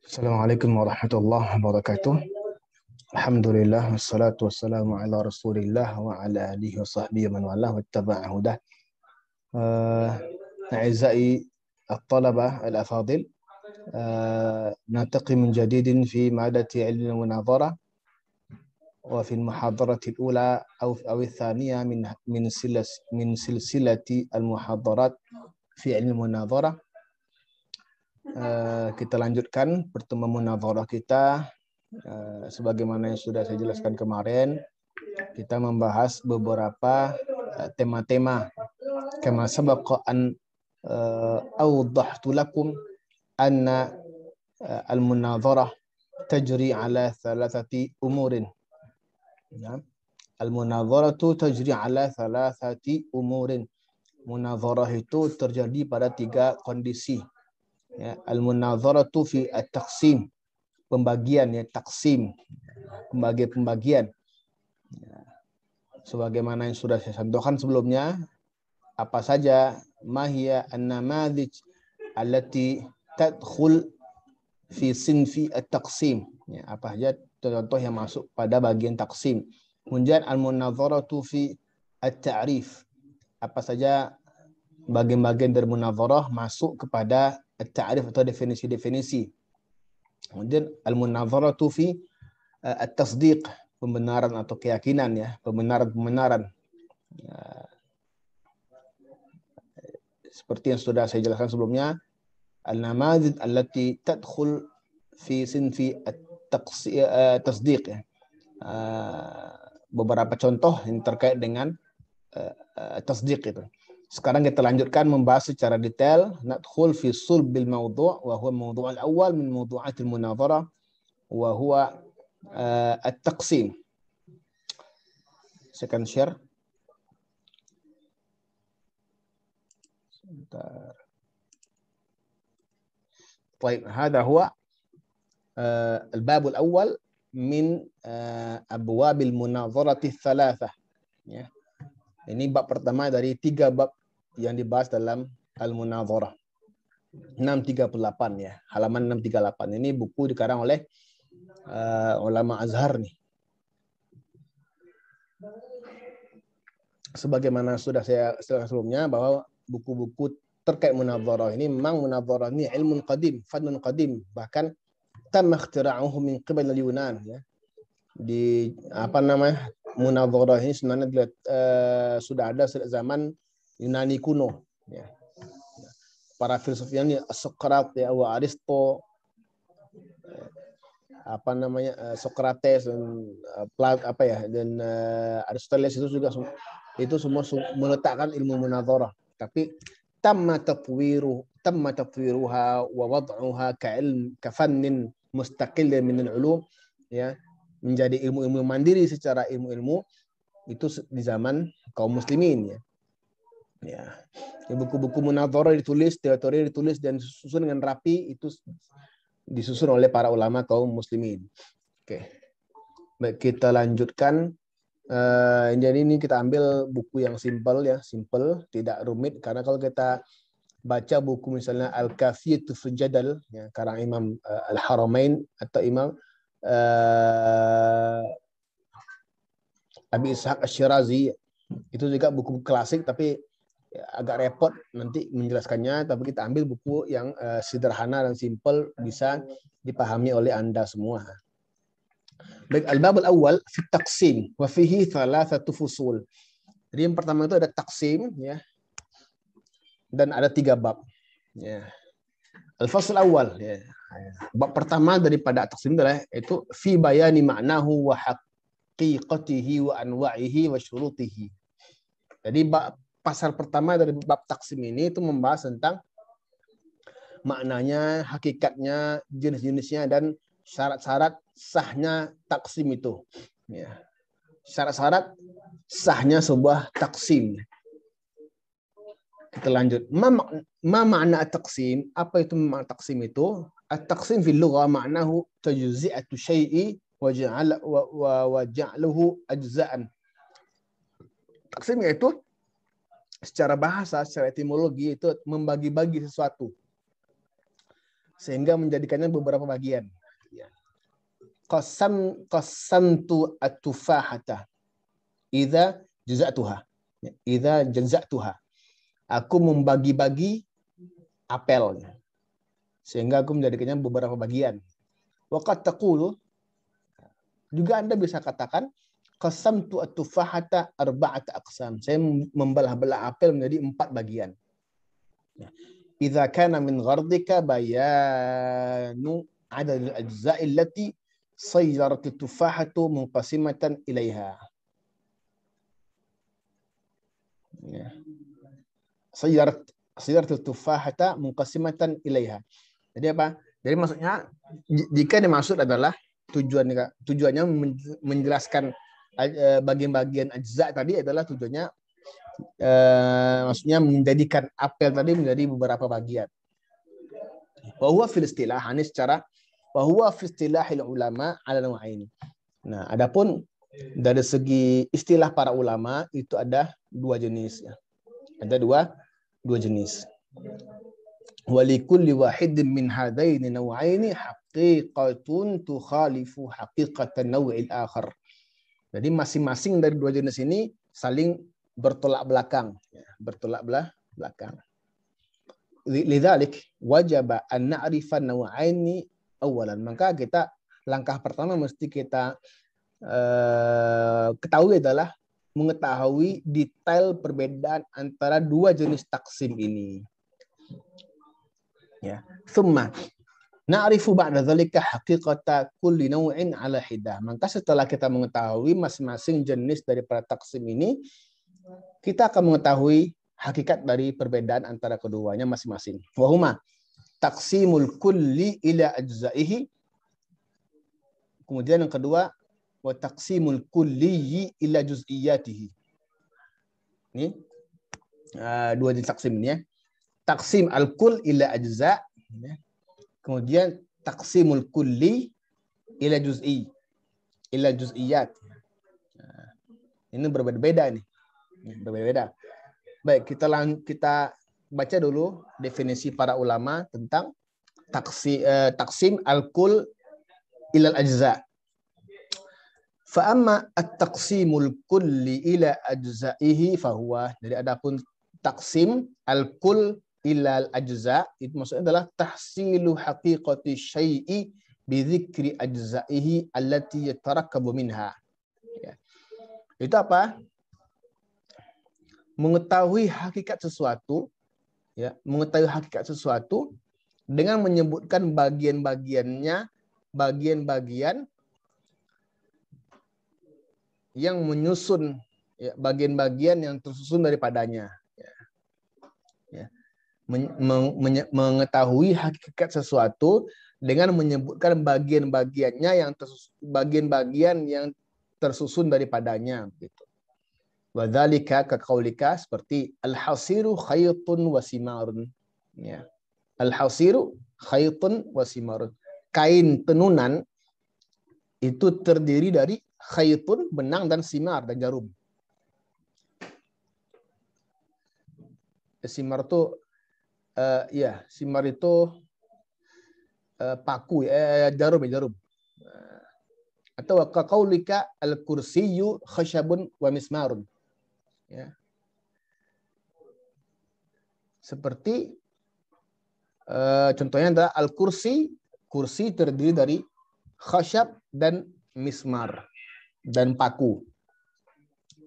Assalamualaikum warahmatullahi wabarakatuh. Alhamdulillah wassalatu wassalamu ala Rasulillah wa ala alihi wa sahbihi man walah wattaba'a hudah. أعزائي الطلبة الأفاضل، نلتقي من جديد في مادة علم المناظرة، وفي المحاضرة الأولى أو الثانية من سلسلة المحاضرات في علم المناظرة. Kita lanjutkan pertemuan munadharah kita. Sebagaimana yang sudah saya jelaskan kemarin, kita membahas beberapa tema-tema. Kama sabaqa an awdahtu lakum anna al-munadharah tajri ala thalathati umurin. Al-munadharatu tajri ala thalathati umurin. Munadharah itu terjadi pada 3 kondisi. Ya, al-munadharatu fi at-taqsim, pembagian, ya, taksim, pembagian. Ya, sebagaimana yang sudah saya contohkan sebelumnya, apa saja mahia an-namadhij allati tadkhul fi sinfi at-taqsim, ya, apa saja contoh yang masuk pada bagian taksim. Kemudian al-munadharatu fi at-ta'rif, apa saja bagian-bagian dari munadharah masuk kepada at-ta'rif atau definisi-definisi. Kemudian al-munadharatu fi at-tasdiq, pembenaran atau keyakinan, ya, pembenaran. Ya, seperti yang sudah saya jelaskan sebelumnya, al-namadzij allati tadkhul fi sinfi at-tasdiq, ya. Beberapa contoh yang terkait dengan tasdiq itu. Sekarang kita lanjutkan membahas secara detail. Nadkhul fi sulbil mawdu' wa huwa mawdu' al-awwal min mawdu'atil munadharah wa huwa at-taqsim. Saya akan share. Sebentar. Baik, hada huwa al-bab al-awwal min abwabil munadharati tsalatsah. Ya. Ini bab pertama dari 3 bab yang dibahas dalam al-munadharah. 638, ya, halaman 638. Ini buku dikarang oleh ulama Azhar nih. Sebagaimana sudah saya sebelumnya bahwa buku-buku terkait munadharah ini memang munadharah ini ilmun qadim, fannun qadim, bahkan tamma ikhtira'uhu min qibal al-Yunan, ya. Di munadharah ini sebenarnya sudah ada sejak zaman Yunani kuno, ya. Para filsufnya ini Sokrat, ya, wa Aristo, Sokrates dan Aristoteles itu semua meletakkan ilmu munadharah. Tapi tamma tatwiruha wa wad'uha kafannin mustaqil min al-ulum, ya, menjadi ilmu-ilmu mandiri secara ilmu-ilmu itu di zaman kaum muslimin, ya. Ya, buku-buku munadharah ditulis, teori ditulis dan disusun dengan rapi, itu disusun oleh para ulama kaum muslimin. Oke. Baik, kita lanjutkan. Jadi ini kita ambil buku yang simpel, ya, simpel, tidak rumit, karena kalau kita baca buku misalnya Al-Kafiyatu fi Jadal, ya, karang Imam Al-Haramain atau Imam Abi Ishaq Asy-Syirazi, itu juga buku klasik tapi agak repot nanti menjelaskannya, tapi kita ambil buku yang sederhana dan simpel, bisa dipahami oleh Anda semua. Baik, al-bab al-awwal fi taqsim wa fihi thalathatu fusul. Jadi yang pertama itu ada taksim, ya, dan ada 3 bab, ya. Al-fasl awal, ya. Bab pertama daripada taksim adalah itu fi bayani ma'nahu wa haqiqatihi wa anwa'ihi wa syurutihi. Jadi pasal pertama dari bab taksim ini itu membahas tentang maknanya, hakikatnya, jenis-jenisnya, dan syarat-syarat sahnya taksim itu. Ya. Syarat-syarat sahnya sebuah taksim. Kita lanjut. Ma makna at-taqsim? Apa itu makna taksim itu? At-taqsim fil lughah ma'nahu tajzi'atu syai'i wa ja'luhu ajza'an. Taksim itu secara bahasa, secara etimologi itu membagi-bagi sesuatu. sehingga menjadikannya beberapa bagian. Qasamtu at-tufahata idza jaza'tuha. Idza jaza'tuha. Aku membagi-bagi apel sehingga aku menjadikannya beberapa bagian. Wa qad taqulu, juga Anda bisa katakan qasamtu at-tufahata arba'ata aqsam. Saya membelah-belah apel menjadi 4 bagian. Idza kana min ghardika bayanu adad al-ajza'i allati sayyarat at-tufahatu munqasimatan ilaiha. Sayyarat at-tufahata munqasimatan ilaiha. Jadi apa? Jadi maksudnya jika dimaksud adalah tujuannya menjelaskan bagian-bagian ajza tadi adalah tujuannya maksudnya menjadikan apel tadi menjadi beberapa bagian. Wa huwa fil istilah, ini secara wa huwa fi istilahil ulama ala nau'ain. Nah, adapun dari segi istilah para ulama itu ada 2 jenis ya. Ada dua jenis. Wa likulli wahidin min hadaini nau'aini haqiqatun tukhalifu haqiqatan naw'il akhar. Jadi masing-masing dari 2 jenis ini saling bertolak belakang, ya, bertolak belakang. Lidzalik wajaba an na'rifa naw'aini awalan. Maka kita langkah pertama mesti kita ketahui adalah mengetahui detail perbedaan antara 2 jenis taksim ini. Ya, thumma na'rifu ba'da dzalika haqiqata kulli naw'in 'ala hidah. Maka setelah kita mengetahui masing-masing jenis daripada taksim ini, kita akan mengetahui hakikat dari perbedaan antara keduanya masing-masing. Wa huma taqsimul kulli ila ajza'ihi. Kemudian yang kedua, wa taqsimul kulli ila juz'iyatihi. Ini 2 jenis taksim ini ya. Taksim al-kull ila ajza', kemudian taksimul kulli ila juz'i, ila juz'iyat. Ini berbeda-beda nih. Berbeda-beda. Baik, kita baca dulu definisi para ulama tentang taksim al-kull ila al-ajza'. Fa amma at-taqsimul kulli ila ajza'ihi fahuwa. Jadi adapun taksim al-kull ila al-ajza' itu maksudnya adalah tahsilu haqiqati syai'i bi dzikri ajza'ihi allati yatarakkabu minha. Ya. Itu apa? Mengetahui hakikat sesuatu, ya, mengetahui hakikat sesuatu dengan menyebutkan bagian-bagiannya, bagian-bagian yang menyusun, ya, bagian-bagian yang tersusun daripadanya. Ya. Ya. Mengetahui hakikat sesuatu dengan menyebutkan bagian-bagiannya yang bagian-bagian yang tersusun daripadanya, gitu. Wadzalika kaqaulika, seperti al-hasiru khaytun wa simarun. Ya. Al-hasiru khaytun wa simarun. Kain tenunan itu terdiri dari khaytun, benang, dan simar, dan jarum. Simar itu ya, simar itu paku, jarum ya, jarum. Atau kaqaulika al-kursiyyu khashabun wa mismarun. Ya. Seperti contohnya adalah al-kursi, kursi terdiri dari khashab dan mismar dan paku.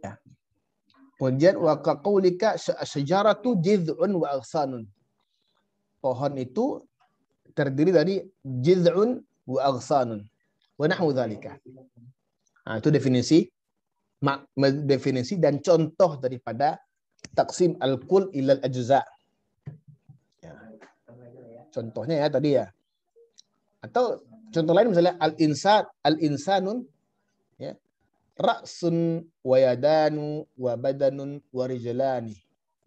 Ya. Kemudian wa kaqaulika syajaratu jiz'un wa aghsanun. Pohon itu terdiri dari jiz'un wa aghsanun wa nahwu dzalika. Nah, itu definisi dan contoh daripada taksim al-kull ilal ajza. Ya. Contohnya ya tadi ya. Atau contoh lain misalnya al-insanun, ya, ra'sun wa yadanu wa badanun wa rijlani.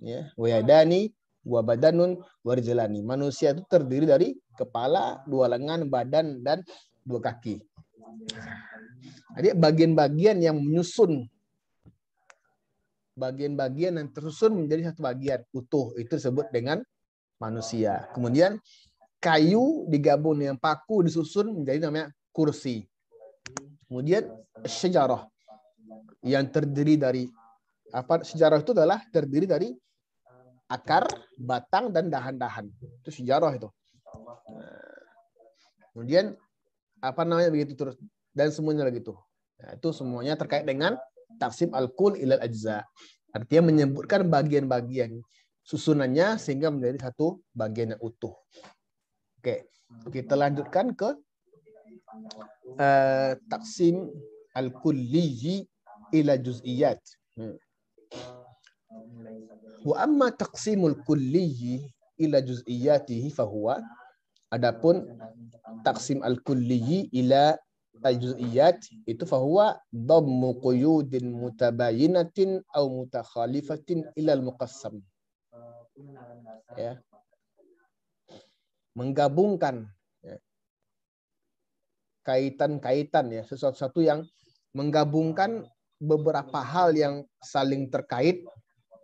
Ya, wa yadani wa badanun wa rijlani. Manusia itu terdiri dari kepala, 2 lengan, badan, dan 2 kaki. Jadi bagian-bagian yang menyusun, bagian-bagian yang tersusun menjadi satu bagian utuh, itu disebut dengan manusia. Kemudian kayu digabung dengan paku disusun menjadi namanya kursi. Kemudian sejarah yang terdiri dari apa? Sejarah itu adalah terdiri dari akar, batang, dan dahan-dahan. Itu sejarah itu. Kemudian apa namanya begitu terus dan semuanya begitu. Nah, itu semuanya terkait dengan taksim al-kul ilal ajza. Artinya menyebutkan bagian-bagian susunannya sehingga menjadi satu bagian yang utuh. Oke, kita lanjutkan ke taksim al-kulliyi ila juz'iyat. Wa amma taqsimul kulliyi ila juz'iyatihi fahuwa, adapun taksim al-kulliyi ila al-juz'iyat itu fahuwa dhammu quyudin mutabayinatin aw mutakhalifatin ila al-muqassam. Ya. Menggabungkan ya, kaitan-kaitan ya, sesuatu yang menggabungkan beberapa hal yang saling terkait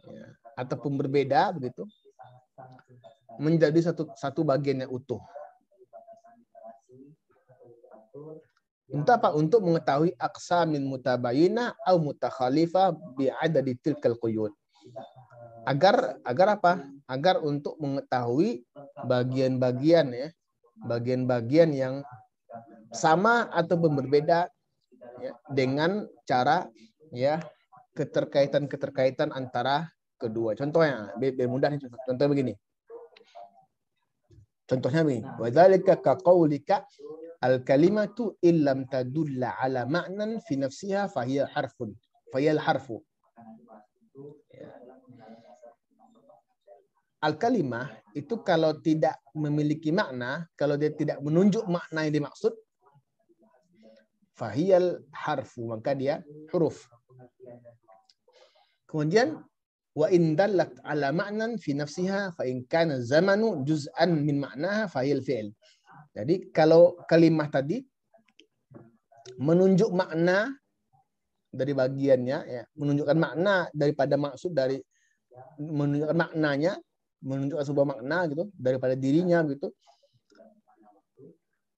ya, ataupun berbeda begitu menjadi satu bagian yang utuh. Untuk apa? Untuk mengetahui aqsamin mutabayinah atau mutakhalifah bi'adadi tilkal quyud. Agar apa? Agar untuk mengetahui bagian-bagian ya, bagian-bagian yang sama ataupun berbeda ya, dengan cara ya keterkaitan antara kedua. Contohnya biar mudah nih, contohnya begini. Contohnya begini. Wa dzalika ka qaulika al-kalimatu illam tadulla ala ma'nan fi nafsiha fahiya harfun. Fahiyal harfu. Al-kalimah itu kalau tidak memiliki makna, kalau dia tidak menunjuk makna yang dimaksud, fahiyal harfu, maka dia huruf. Kemudian wa in dallat ala ma'nan fi nafsiha fa in kana zamanu juz'an min ma'naha fahiyal fi'l. Jadi kalau kalimah tadi menunjuk makna dari bagiannya ya, menunjukkan makna daripada maksud dari menunjukkan maknanya, menunjukkan sebuah makna gitu daripada dirinya gitu.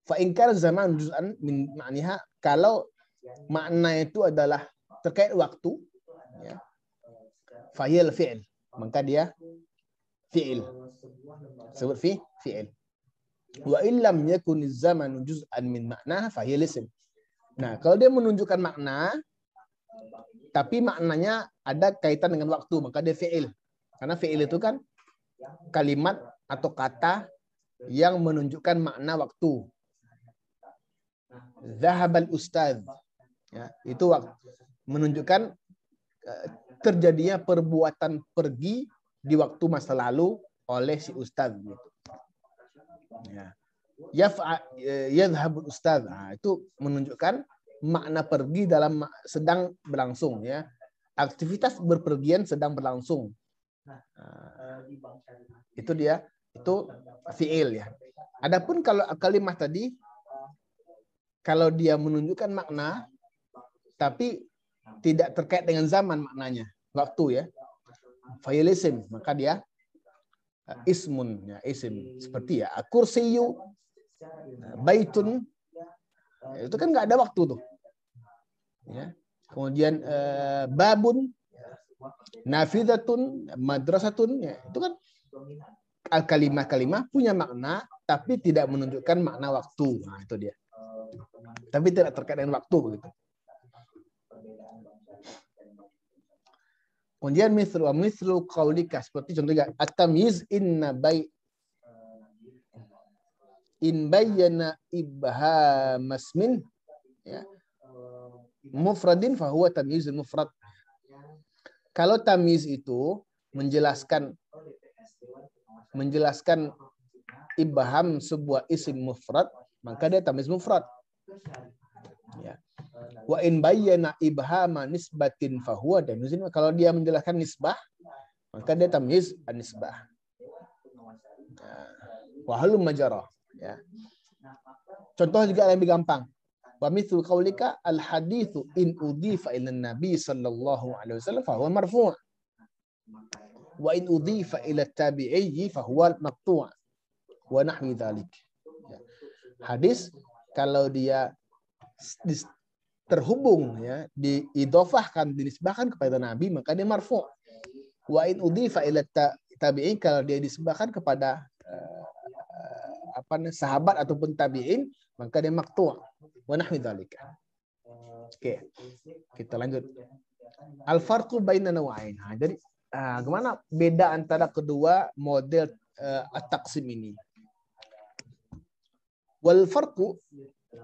Fa in kana zaman juz'an min ma'niha, kalau makna itu adalah terkait waktu ya, fa'il fi'il, maka dia fi'il. Sebut fi'il. Wa illam yakun az-zamanu juz'an min ma'naha fa'il ism. Nah, kalau dia menunjukkan makna tapi maknanya ada kaitan dengan waktu, maka dia fi'il. Karena fi'il itu kan kalimat atau kata yang menunjukkan makna waktu. Zahabal ustaz. Ya, itu menunjukkan terjadinya perbuatan pergi di waktu masa lalu oleh si ustaz gitu. Ya. Yadhhabul ustaz. Nah, itu menunjukkan makna pergi dalam sedang berlangsung ya. Aktivitas berpergian sedang berlangsung. Itu dia, itu fi'il ya. Adapun kalau kalimat tadi, kalau dia menunjukkan makna tapi tidak terkait dengan zaman maknanya, waktu ya, fa'il isim, maka dia ismun ya, isim. Seperti ya kursiyu, baitun, itu kan nggak ada waktu tuh ya. Kemudian babun, nafidatun, madrasatun ya, itu kan kalimah-kalimah punya makna tapi tidak menunjukkan makna waktu. Nah, itu dia. Tapi tidak terkait dengan waktu begitu. Kemudian mislu qaulika, seperti contohnya at-tamyiz in bayyana ibhamasmin ya, mufradin fahuwa tamyizul mufrad. Kalau tamyiz itu menjelaskan ibham sebuah isim mufrad, maka dia tamyiz mufrad. Ya. Wa in bayyana ibhama nisbatin fahuwa tamyizun. Kalau dia menjelaskan nisbah, maka dia tamyiz an-nisbah. Wa halum majara. Ya. Contoh juga yang lebih gampang. Wa mithlu qaulika al-haditsu in udhifa ila nabi sallallahu alaihi wasallam fa huwa marfu'. Wa in udhifa ila tabi'i fa huwa maqtu'. wa nahwi dzalik. Ya. Hadis kalau dia terhubung ya, diidhofahkan, dinisbahkan kepada Nabi, maka dia marfu'. Wa in udhifa ila tabi'in, kalau dia disebahkan kepada sahabat ataupun tabi'in, maka dia maqtu'. Wa nahwi dzalika. Oke. Kita lanjut. Al-farqu baina naw'ain. Jadi gimana beda antara kedua model at-taqsim ini? Wal farqu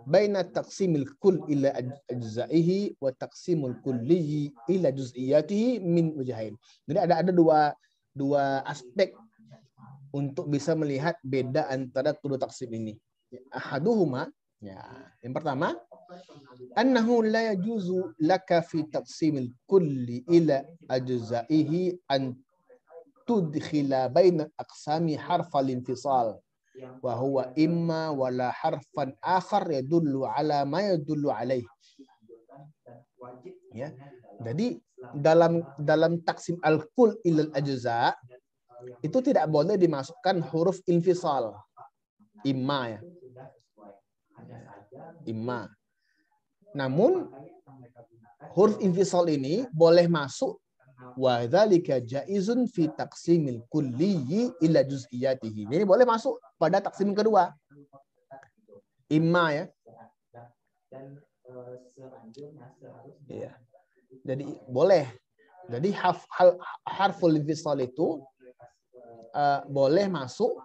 baina taqsimil kull ila ajza'ihi wa taqsimul kulli ila juz'iyatihi min wajhain. Jadi ada dua aspek untuk bisa melihat beda antara kedua taksim ini. Ahaduhuma, ya, yang pertama, annahu la yajuzu laka fi taqsimil kulli ila ajza'ihi an tudkhila baina aqsami harfal infisal wa huwa imma wala harfan akhar yadullu ala ma yadullu alaih. Ya. Jadi dalam taksim al-kul ilal ajza itu tidak boleh dimasukkan huruf infisal. Imma, ya. Imma. Namun huruf infisal ini boleh masuk wa dzalika jaizun fi taqsimil kulli ila juz'iyatihi. Jadi boleh masuk pada taksim kedua. Imma, ya. Ya. Jadi boleh. Jadi harful infisal itu boleh masuk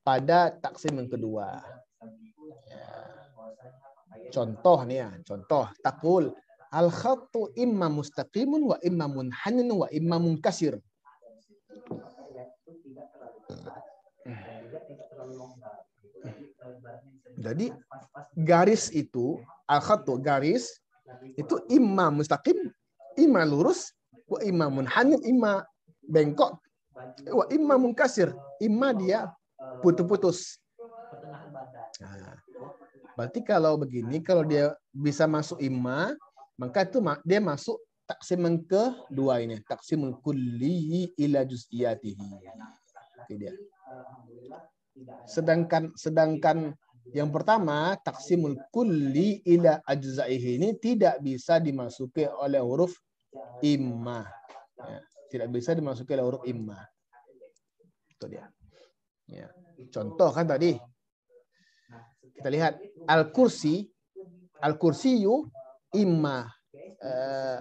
pada taksim yang kedua. Ya. Contoh nih ya, contoh taqul al-khattu imma mustaqimun wa imma munhanin wa imma munkasir. Jadi garis itu, al-khattu garis itu imma mustaqim, imma lurus, wa imma munhanin, imma bengkok, wa imma munkasir, imma dia putus-putus. Nah, berarti kalau begini, kalau dia bisa masuk imma, maka itu dia masuk taksim yang kedua ini, taksimul kulli ila juz'iyatihi. Itu dia. Sedangkan yang pertama, taksimul kulli ila ajza'ihi ini tidak bisa dimasuki oleh huruf imma. Ya, tidak bisa dimasuki oleh huruf imma. Itu dia. Ya. Contoh kan tadi. Kita lihat al-kursiyu imma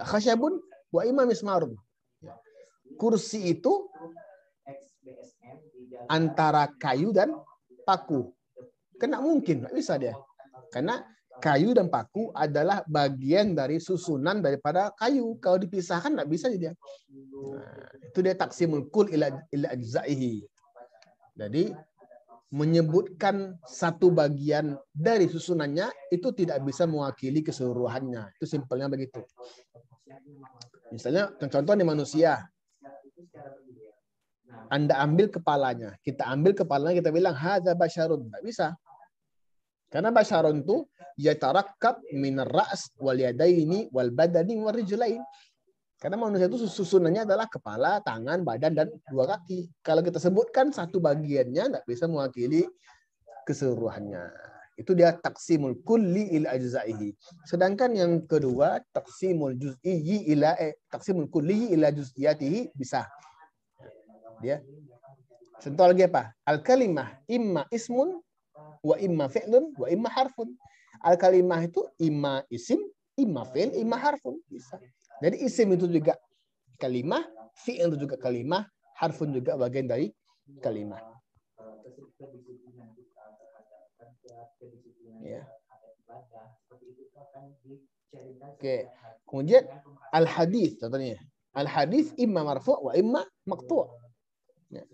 khasyabun wa imma mismarun. Kursi itu antara kayu dan paku. Kena mungkin, nggak bisa dia. Karena kayu dan paku adalah bagian dari susunan daripada kayu. Kalau dipisahkan nggak bisa dia. Nah, itu dia taksimul kul ila ajza'ihi. Jadi menyebutkan satu bagian dari susunannya itu tidak bisa mewakili keseluruhannya. Itu simpelnya begitu. Misalnya contoh nih manusia. Anda ambil kepalanya, kita ambil kepalanya, kita bilang hadza basyarun, nggak bisa. Karena basyarun itu yatarakkab minar ra's wal yadaini wal badani wal rijlain. Karena manusia itu susunannya adalah kepala, tangan, badan, dan dua kaki. Kalau kita sebutkan satu bagiannya, nggak bisa mewakili keseluruhannya. Itu dia taksimul kulli ila ajza'ihi. Sedangkan yang kedua, taksimul kulli ila juz'iyatihi bisa. Dia. Contoh lagi apa? Al-kalimah imma ismun wa imma fi'lun wa imma harfun. Al-kalimah itu imma isim, imma fi'l, imma harfun. Bisa. Jadi isim itu juga kalimah, fi'il itu juga kalimah, harfun juga bagian dari kalimah. Ya. Oke. Kemudian al-hadis contohnya. Al-hadis imma marfu' wa imma maqtu'. Ya.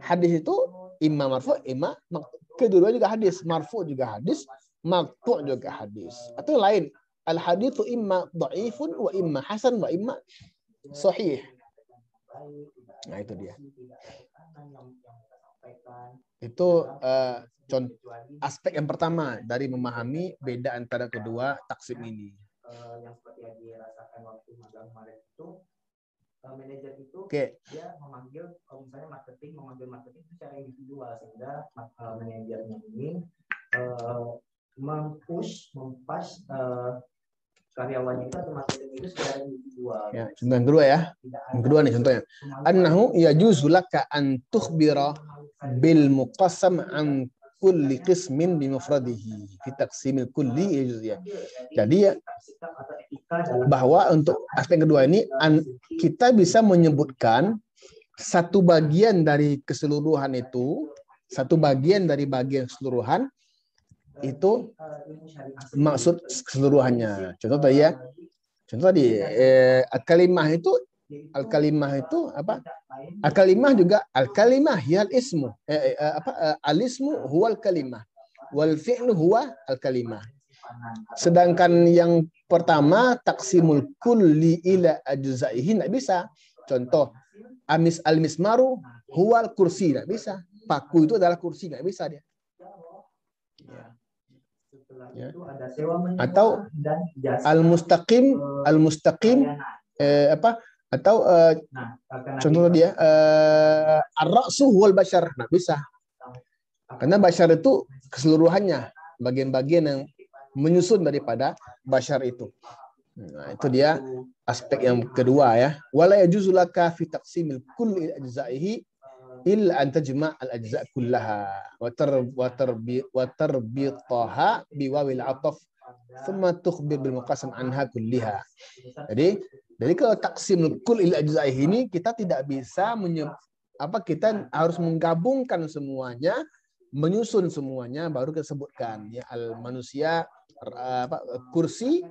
Hadis itu imma marfu', imma maqtu'. Kedua juga hadis, marfu' juga hadis, maqtu' juga hadis. Atau lain. Al-haditsu imma dha'ifun wa imma hasan wa imma sahih. Nah, itu dia. Itu aspek yang pertama dari memahami beda antara kedua taksim ini. manajer itu dia memanggil, kalau misalnya marketing memanggil marketing itu secara individual, sehingga manajernya ini mempush karyawannya itu atau marketing itu secara individual. Ya, contoh yang kedua ya. Yang kedua nih contohnya. Annahu yajuzu laka an tukhbira bil muqassam an kulli qismin bi mufradihi fi taqsimil kulli ya. Jadi bahwa untuk aspek kedua ini kita bisa menyebutkan satu bagian dari keseluruhan itu, satu bagian dari bagian keseluruhan itu maksud keseluruhannya. Contoh tadi ya. Contoh tadi al-kalimah itu apa? Al-kalimah juga al-kalimah hiyal ismu. Al-ismu huwal kalimah wal fi'lu huwa al-kalimah. Sedangkan yang pertama taksimul kulli ila ajzaihi enggak bisa. Contoh al-mismaru huwal kursi enggak bisa. Paku itu adalah kursi enggak bisa dia. Ya. Atau al-mustaqim atau contoh dia ar-ra'su huwal bashar nggak bisa, karena bashar itu keseluruhannya, bagian-bagian yang menyusun daripada bashar itu. Nah, itu dia aspek yang kedua ya. Wala yajuzu laka fi taqsimil kulli ajza'ihi illa an tajma' al-ajza' kullaha wa tarbitaha bi wawil 'athaf thumma tukhbir bil muqassam anha kulliha. Jadi kalau taksimul kull ila ajza'ihi ini kita tidak bisa kita harus menggabungkan semuanya, menyusun semuanya baru kita sebutkan ya. Al manusia kursi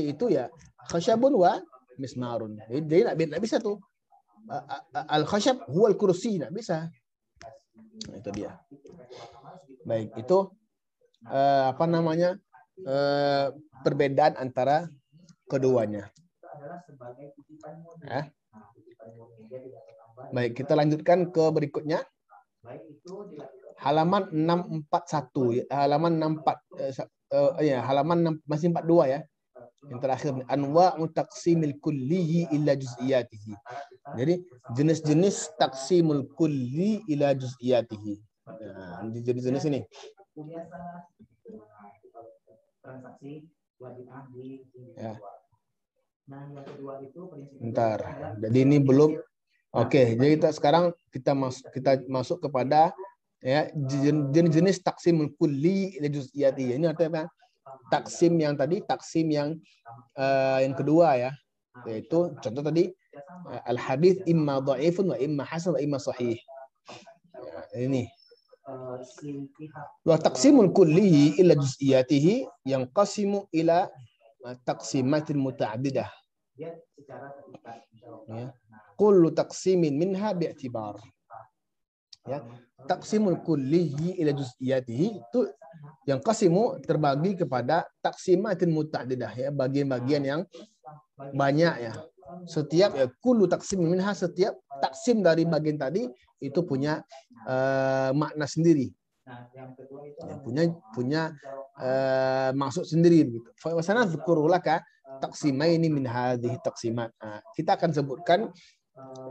itu ya khasyabun wa mismarun. Jadi enggak bisa tuh. Al-khashab huwal kursi, nggak bisa. Itu dia. Baik, itu perbedaan antara keduanya. Ya. Baik, kita lanjutkan ke berikutnya. Halaman 641, halaman 64 halaman masih 42 ya. Yang terakhir, anwa'u taqsimil kulliyi ila juz'iyatihi. Jadi jenis-jenis taksimul kulli ila juz'iyatihi. Nah, jenis-jenis ini. Transaksi wajib ahli. Ya. Nah, yang kedua itu prinsip. Bentar. Jadi ini belum. Oke, jadi kita masuk kepada ya jenis-jenis taksimul kulli ila juz'iyatihi. Ini artinya taksim yang tadi, taksim yang kedua ya, yaitu contoh tadi al-hadits imma dhaifun wa imma hasan wa imma sahih. Ya, ini. Wa taqsimul kulli ila juz'iyatihi yanqasimu ila taqsimatin muta'addidah. Ya. Kullu taqsimin minha bi'tibar. Ya, taqsimul kulli ila juz'iyatihi itu yang qasimu terbagi kepada taksimatin muta'addidah ya, bagian-bagian yang banyak ya. Setiap ya kullu taksim minha, setiap taksim dari bagian tadi itu punya makna sendiri. Ya, punya maksud sendiri begitu. Fa wasana dzkuru laka taksimaini min hadhihi taksimat. Nah, kita akan sebutkan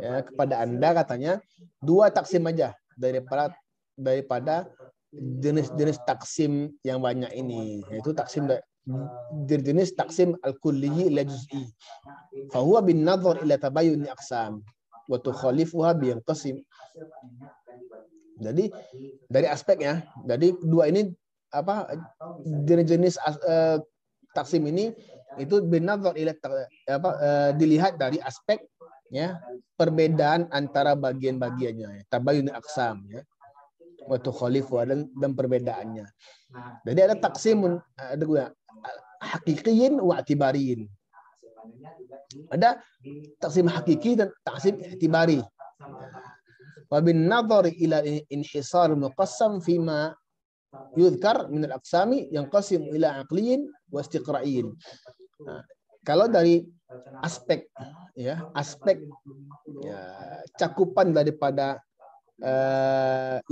ya, kepada Anda katanya 2 taksim aja daripada jenis-jenis taksim yang banyak ini, yaitu taksim jenis taksim al-kulli ila juz'i. Fa huwa bin nadhar ila tabayyun aqsam wa tukhalifuha bi yanqasim. Jadi dari aspeknya, dari dua ini jenis-jenis taksim ini itu bin nadhar ila dilihat dari aspek ya perbedaan antara bagian-bagiannya, tabayyun aqsam ya. Waktu khalifu dan perbedaannya. Jadi ada taksimun, ada gue hakikiyin wa i'tibariyin. Ada taksim hakiki dan taksim i'tibari. Wa bin nadhari ila inhisar muqassam fima yudhkar min al-aqsami yanqasim ila aqliyin wa istiqra'iyin. Nah, kalau dari aspek ya, cakupan daripada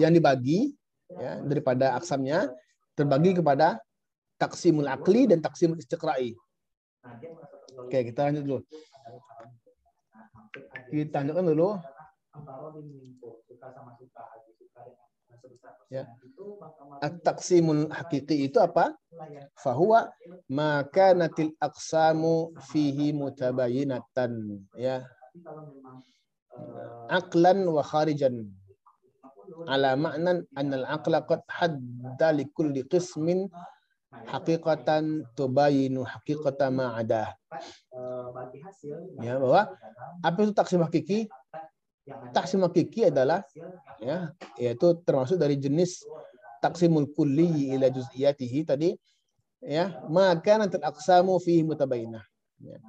yang dibagi ya, daripada aksamnya terbagi kepada taksimul akli dan taksimul istiqra'i. Oke, kita lanjut dulu. Kita tunjukkan dulu. Ya. At-taqsimul haqiqi itu apa? Fahuwa maka natil aqsamu fihi mutabayinatan, ya. Aqlan wa kharijan ala ma'nan annal aqla qad hadda li kulli qismin haqiqatan tubayinu haqiqata ma'adah. Ya, bahwa apa itu taksim hakiki? Taksim hakiki adalah, ya, yaitu termasuk dari jenis taksimul kulli ila juz'iyatihi tadi, ya, maka nanti aqsamu fihi mutabayinah, ya.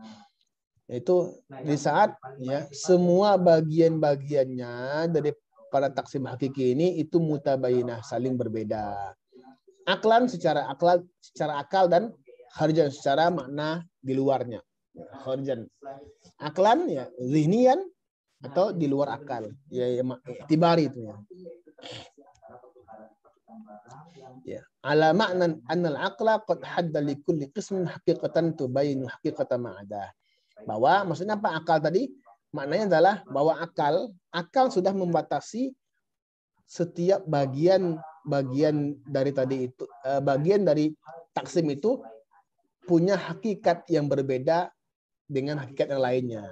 Yaitu di saat, ya, semua bagian-bagiannya dari pada taksim hakiki ini itu mutabayinah, saling berbeda. Aklan secara akal dan kharijan secara makna di luarnya. Kharijan. Aklan, ya, zihnian atau di luar akal, ya, tibari itu, ya. Ya, ala ma'nan annal aqla qad hadda li kulli qismin haqiqatan tubayinu haqiqata ma'adah. Bahwa maksudnya apa akal tadi? Maknanya adalah bahwa akal sudah membatasi setiap bagian dari tadi itu, bagian dari taksim itu punya hakikat yang berbeda dengan hakikat yang lainnya.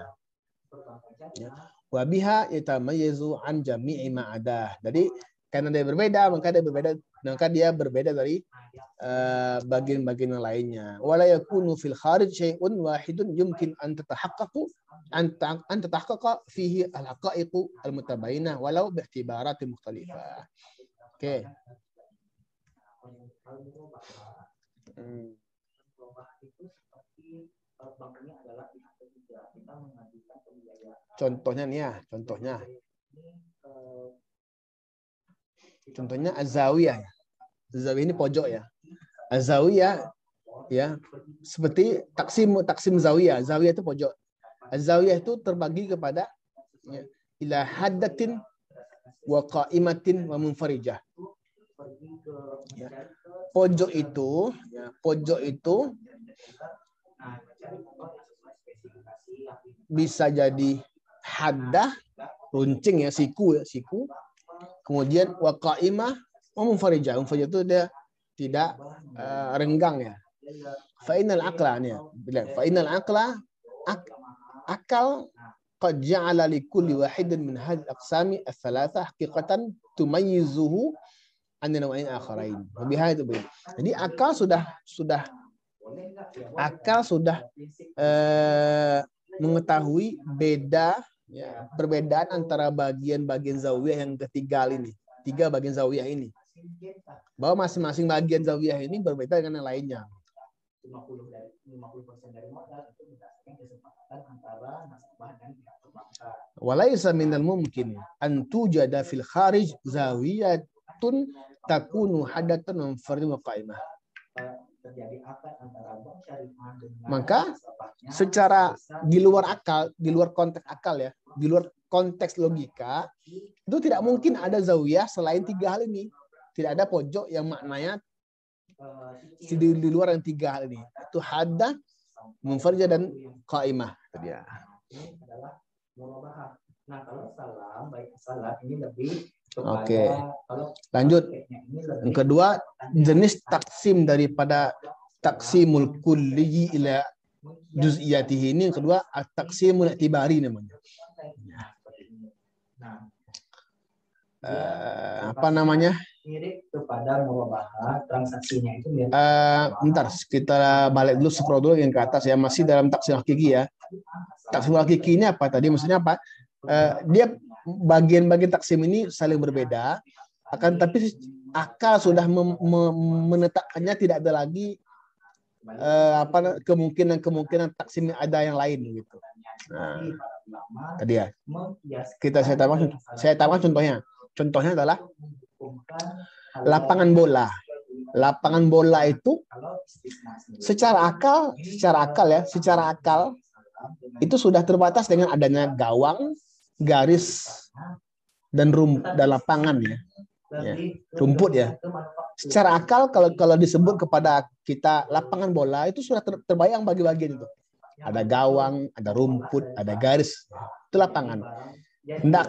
Ya. Wa biha yatamayyazu an jami'i ma'adah. Jadi karena dia berbeda, maka dia berbeda dari bagian-bagian yang lainnya. Wala yakunu fil kharij syai'un wahidun yumkin an tatahaqqaqa fihi al-haqa'iqu al-mutabayyinah walau bi'tibarati mukhtalifah. Oke. Contohnya nih ya, contohnya az-zawiyah. Az-zawiyah ini pojok, ya. Az-zawiyah, ya, seperti taksim zawiyah. Zawiyah itu pojok. Az-zawiyah itu terbagi kepada, ya, ila haddatin wa qa'imatin wa munfarijah. Ya. Pojok itu bisa jadi haddah, runcing, ya, siku. Kemudian wa qa'imah wa munfarijah. Munfarijah itu dia tidak renggang, ya. Fa innal aqla, ya. Fa innal aqla akal qad ja'ala li kulli wahidin min hadhihi al-aqsami ats-tsalatsa haqiqatan tumayyizuhu an naw'ain akharain. Jadi akal sudah mengetahui perbedaan antara bagian-bagian zawiyah yang ketiga ini. 3 bagian zawiyah ini. Bahwa masing-masing bagian zawiyah ini berbeda dengan yang lainnya. 50% dari modal itu berdasarkan kesepakatan antara nasabah dan pihak perbankan. Walaysa minal mumkin an tujada fil kharij zawiyatun takunu hadatan wa fardhu wa qaimah. Maka secara di luar akal, di luar konteks akal, ya, di luar konteks logika, itu tidak mungkin ada zawiyah selain 3 hal ini. Tidak ada pojok yang maknanya di luar yang 3 hal ini. Itu haddah, munfarijah, dan qaimah. Itu dia. Nah, kalau salam ini lebih. Oke. Lanjut. Yang kedua, jenis taksim daripada taksimul kulli ila juz'iyatihi ini, yang kedua at-taksimul i'tibari namanya. Apa namanya? Mirip kepada murabahah, transaksinya itu mirip. Bentar, kita balik dulu, scroll dulu yang ke atas, ya. Masih dalam taksim hakiki, ya. Taksim hakiki ini apa tadi? Maksudnya apa? Dia bagian-bagian taksim ini saling berbeda, tapi akal sudah menetapkannya, tidak ada lagi kemungkinan taksim ada yang lain, gitu. Nah, tadi, ya. Saya tambahkan contohnya. Contohnya adalah lapangan bola. Lapangan bola itu secara akal itu sudah terbatas dengan adanya gawang, garis, dan lapangan, ya. Rumput, ya. Secara akal kalau disebut kepada kita lapangan bola itu sudah terbayang bagi-bagian itu. Ada gawang, ada rumput, ada garis. Itu lapangan. Tidak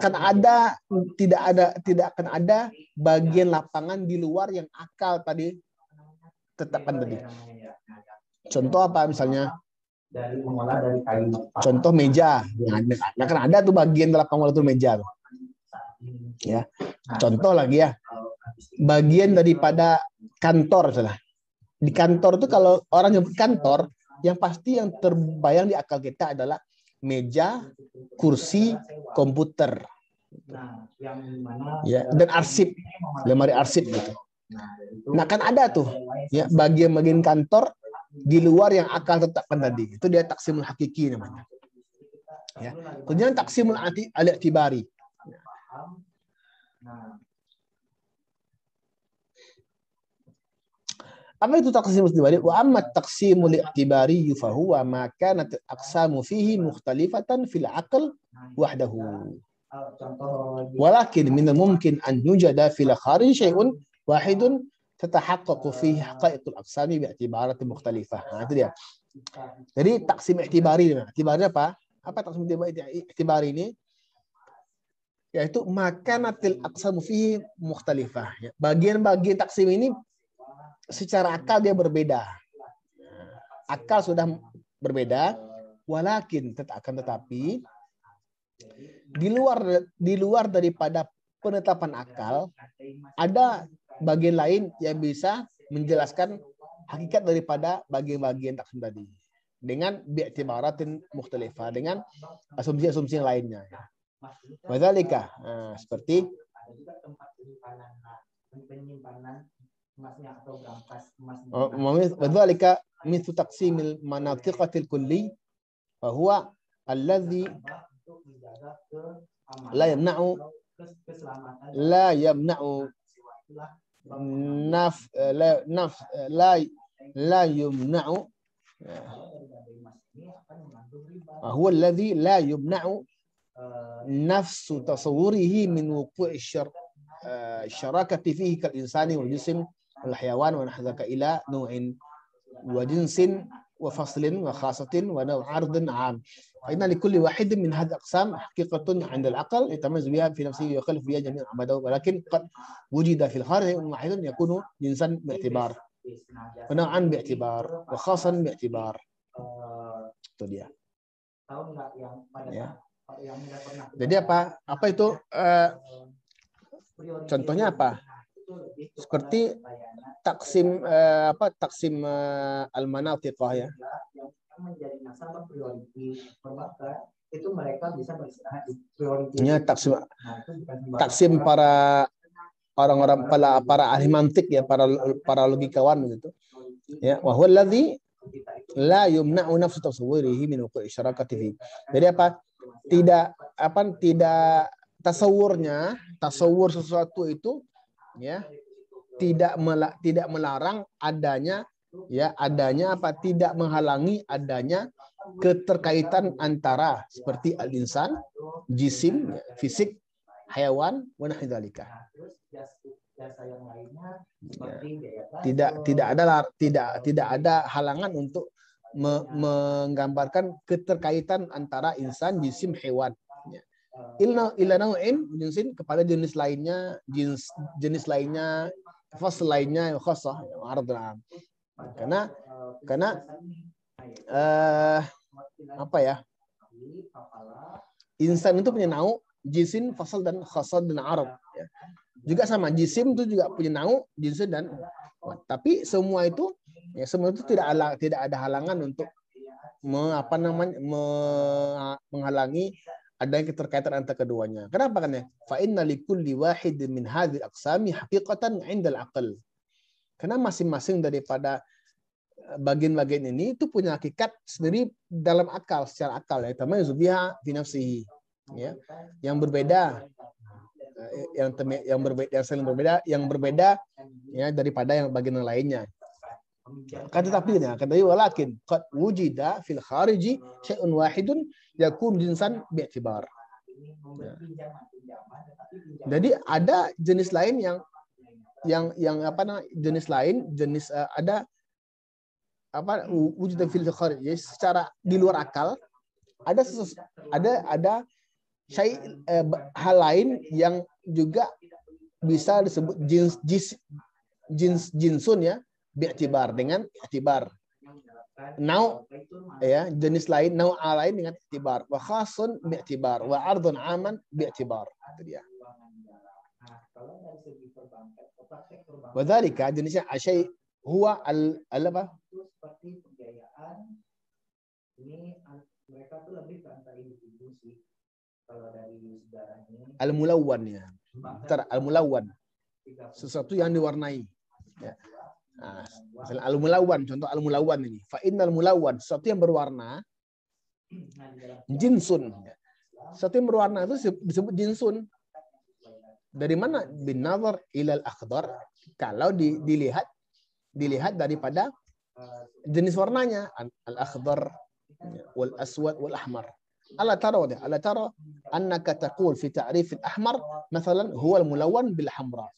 akan ada bagian lapangan di luar yang akal tadi tetapkan tadi. Contoh apa misalnya? Contoh meja. Nah, kan ada tuh bagian lapangan itu meja. Ya. Contoh lagi ya. Bagian daripada kantor misalnya. Di kantor itu kalau orang nyebut kantor, yang pasti yang terbayang di akal kita adalah meja, kursi, komputer, ya, dan arsip, lemari arsip gitu. Nah kan ada tuh, ya, bagian-bagian kantor di luar yang akal tetapkan tadi. Itu dia taksimul hakiki namanya. Ya. Kemudian taksimul al-i'tibari. Apa itu taksimul i'tibari? Wa amma taksimul i'tibari fa huwa ma kanat aqsamu fihi mukhtalifatan fil aql wahdahu. Walakin min al-mumkin an yujada fil kharij syai'un wahidun tatahaqqaqu fihi haqa'iqul aqsami bi'tibarat mukhtalifah. Nah, itu dia. Jadi taksim i'tibari. I'tibari apa? Apa taksim i'tibari ini? Yaitu makanatil aqsamu fihi mukhtalifah. Bagian-bagian taksim ini secara akal dia berbeda. Akal sudah berbeda, walakin tetapi di luar daripada penetapan akal ada bagian lain yang bisa menjelaskan hakikat daripada bagian-bagian taksim tadi dengan bi'tibaratin mukhtalifah, dengan asumsi-asumsi lainnya. Wadzalika, seperti wadzalika mithlu taqsimil manatiqatil kulli wa huwa alladhi la yamna'u la yumna'u huwa alladhi la yumna'u nafsu tasawwurihi min wuqu'i syarakati fihi kal insani wal jism wal hayawan wa nahdzaka ila nu'in wa jinsin wa faslin wa khasatin wa naw' ardin 'am. Fa inna likulli wahidin min hadhihi aqsam haqiqatun 'inda al-aql yatamayyazu biha fi nafsihi wa yakhalifu biha jami' amadahu walakin qad wujida fil kharij wahidun yakunu jinsan bi'tibar wa naw'an bi'tibar wa khasan bi'tibar. Itu dia. Ya. Jadi apa itu contohnya apa? Seperti taksim taksim al-manatiqah ya. Itu mereka bisa beristirahat di prioritas. Taksim para orang-orang para ahli mantik ya, para logikawan gitu. Ya, wa huwa alladhi la yumna'u nafsu tasawwurihi min wuqu'i syarakati fi. Jadi tidak tasawur sesuatu itu ya tidak melarang adanya tidak menghalangi adanya keterkaitan antara seperti al-insan, jisim, fisik, hayawan, wa nahwi dzalika. Tidak ada halangan untuk menggambarkan keterkaitan antara insan, jisim, hewan. Illa nau'in jinsin kepada jenis lainnya, jenis lainnya, fasl lainnya, khassah, ardh. Karena insan itu punya nau, jisim, fasl dan khassah dan ardh. Ya. Juga sama, jisim itu juga punya nau, jinsin dan tapi semua itu tidak ada halangan untuk menghalangi adanya keterkaitan antara keduanya. Kenapa kan ya? Fa inna likulli wahidin min hadhihi aqsami haqiqatan 'inda al-aql. Karena masing-masing daripada bagian-bagian ini itu punya hakikat sendiri dalam akal, secara akal ya. Tamayyazu biha fi nafsihi. Ya. Yang berbeda yang berbeda ya daripada yang bagian lainnya. Kan tetapi walakin qad wujida fil khariji syai'un wahidun yakun jinsan bi'tibar. Ya. Jadi ada jenis lain wujud fil kharij secara di luar akal ada hal lain yang juga bisa disebut jinsun ya, bi'tibar, dengan i'tibar. Nau ya, jenis lain, nau'a lain dengan i'tibar, wa khasun bi'tibar, wa ardun aman bi'tibar. Itu dia. Wa dzalika, jenisnya asyai huwa apa? Seperti pembiayaan ini mereka tuh lebih ke antar individu sih. Kalau dari sejarah ini Al-mulawwan ya. Al-mulawwan. Sesuatu yang diwarnai. Ya. Nah, misalnya al-mulawwan, contoh al-mulawwan ini. Fa innal mulawwan, sesuatu yang berwarna, jinsun. Sesuatu yang berwarna itu disebut jinsun. Dari mana? Bin nazar ilal akhdar. Kalau dilihat daripada jenis warnanya, al-akhdar wal aswad wal ahmar. Ala tara annaka taqul fi ta'rif al-ahmar مثلا هو الملون بالحمراء.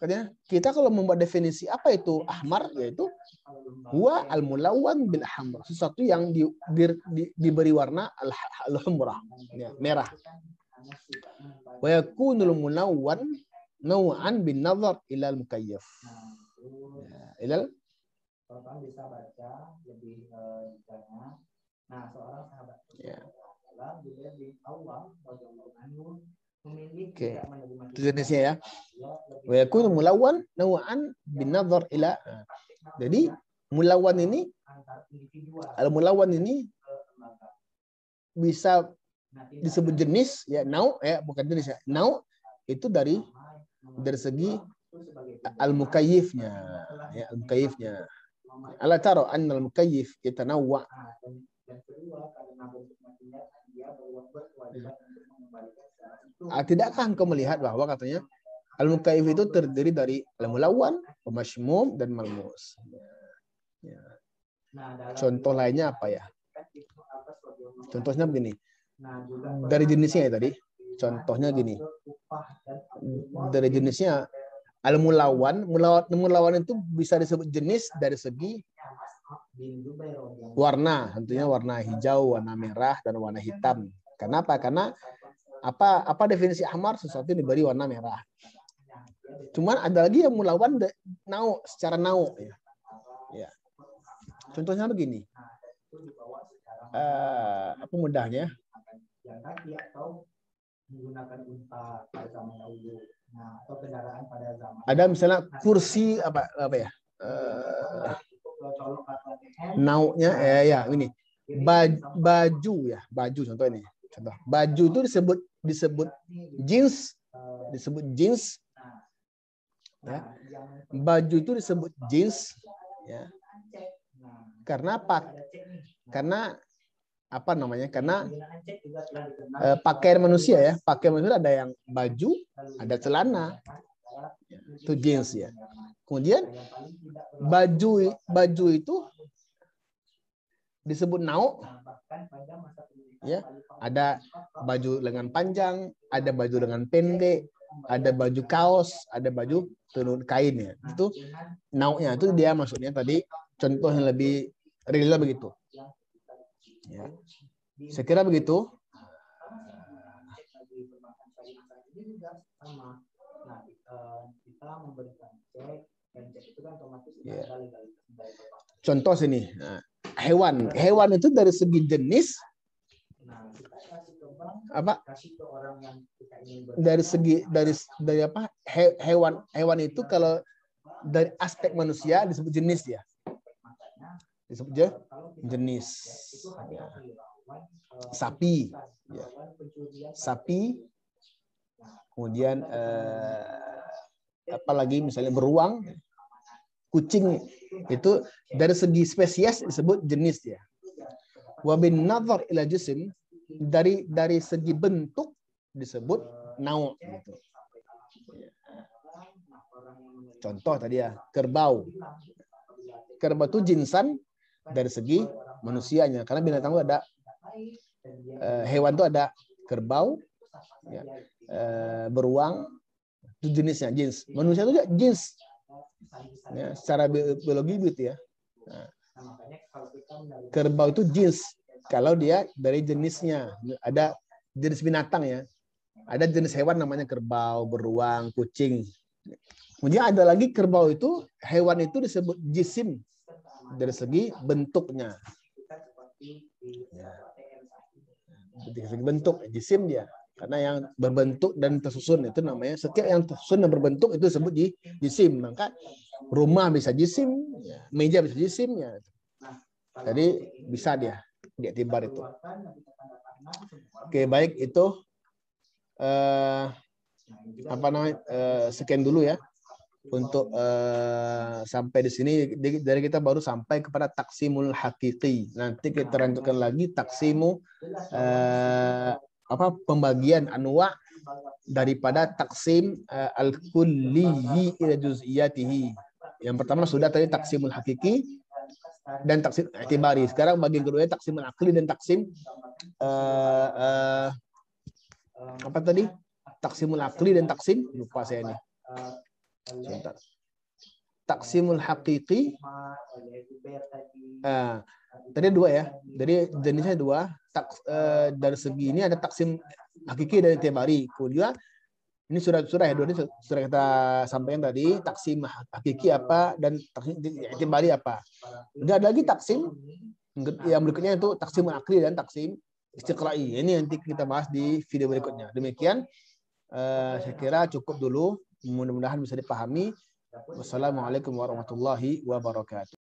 Katanya, kita kalau membuat definisi apa itu ahmar, yaitu huwa al-mulawwan bil ahmar, sesuatu yang diberi warna al-humrah, ya, merah. Wa yakunul munawwan naw'an bin nazar ila al-mukayyaf. Ilal teman-teman bisa baca lebih detailnya. Nah, seorang sahabat dalam juga di awal radhiyallahu anhu memilih tidak menerima itu jenisnya ya. Wa yakunu mulawwan naw'an bin nazar ila. Jadi mulawwan ini, al-mulawwan ini bisa disebut jenis ya, nau ya, bukan jenis ya. Nau itu dari segi al-mukayyifnya ya, al-mukayyifnya. Ala tara anna al-mukayyif yatanawwa. Tidakkah engkau melihat bahwa katanya al-mukayyif itu terdiri dari al-mulawwan, mashmum dan malmus. Ya. Contoh lainnya apa ya? Contohnya begini. Dari jenisnya ya tadi. Contohnya gini. Dari jenisnya al-mulawwan, mulawwan itu bisa disebut jenis dari segi warna, tentunya warna hijau, warna merah, dan warna hitam. Kenapa? Karena apa definisi ahmar? Sesuatu yang diberi warna merah. Cuman ada lagi yang mulawwan nau, secara nau ya. Ya. Contohnya begini. Apa mudahnya? Ada misalnya kursi apa ya? Naunya ya ini. Baju ya, baju contoh ini. Contoh. Baju itu disebut jeans, ya. Baju itu disebut jeans ya. Karena apa namanya? Karena pakaian manusia ya. Pakaian manusia ada yang baju, ada celana. Itu jeans ya. Kemudian baju itu disebut nau. Ya, ada baju lengan panjang, ada baju lengan pendek, ada baju kaos, ada baju tenun kain ya. Itu naunya, itu dia maksudnya tadi contoh yang lebih real begitu. Ya. Saya kira begitu. Ya. Contoh sini, hewan itu dari segi jenis apa? Dari segi dari apa? Hewan itu kalau dari aspek manusia disebut jenis ya. Disebut jenis. Ya. Sapi, ya. Sapi. Kemudian apalagi misalnya beruang, kucing, itu dari segi spesies disebut jenis ya. Wa bin nazar ila jisim, dari segi bentuk disebut nau gitu. Contoh tadi ya, kerbau. Kerbau itu jinsan dari segi manusianya, karena binatang itu ada hewan itu ada kerbau, ya, beruang, itu jenisnya jenis. Manusia itu juga jenis. Ya, secara biologi gitu ya. Nah, kerbau itu jenis. kalau dia dari jenisnya. Ada jenis binatang ya. Ada jenis hewan namanya kerbau, beruang, kucing. Kemudian ada lagi kerbau itu, hewan itu disebut jisim dari segi bentuknya. Dari segi bentuk, jisim dia. Karena yang berbentuk dan tersusun itu namanya, setiap yang tersusun dan berbentuk itu disebut jisim. Maka rumah bisa jisim, meja bisa jisim ya. Jadi bisa dia diiktibar itu. Oke, baik itu sekian dulu ya untuk sampai di sini. Dari kita baru sampai kepada taksimul hakiki. Nanti kita lanjutkan lagi taksimu pembagian anwa daripada taksim al-kulliyi ila juz'iyatihi. Yang pertama sudah tadi taksimul hakiki dan taksim i'tibari. Sekarang bagian kedua taksimul akli dan taksim apa tadi? Taksimul akli dan taksim, lupa saya ini. Sebentar. Taksimul hakiki. Tadi dua ya. Jadi jenisnya dua. Dari segi ini ada taksim hakiki dan i'tibari. Kemudian ini sudah ya, dua ini sudah kita sampaikan tadi, taksim hakiki apa dan taksim i'tibari apa. Udah ada lagi taksim yang berikutnya itu taksimul akli dan taksim istiqra'i. Ini nanti kita bahas di video berikutnya. Demikian saya kira cukup dulu. Mudah-mudahan bisa dipahami. Wassalamualaikum warahmatullahi wabarakatuh.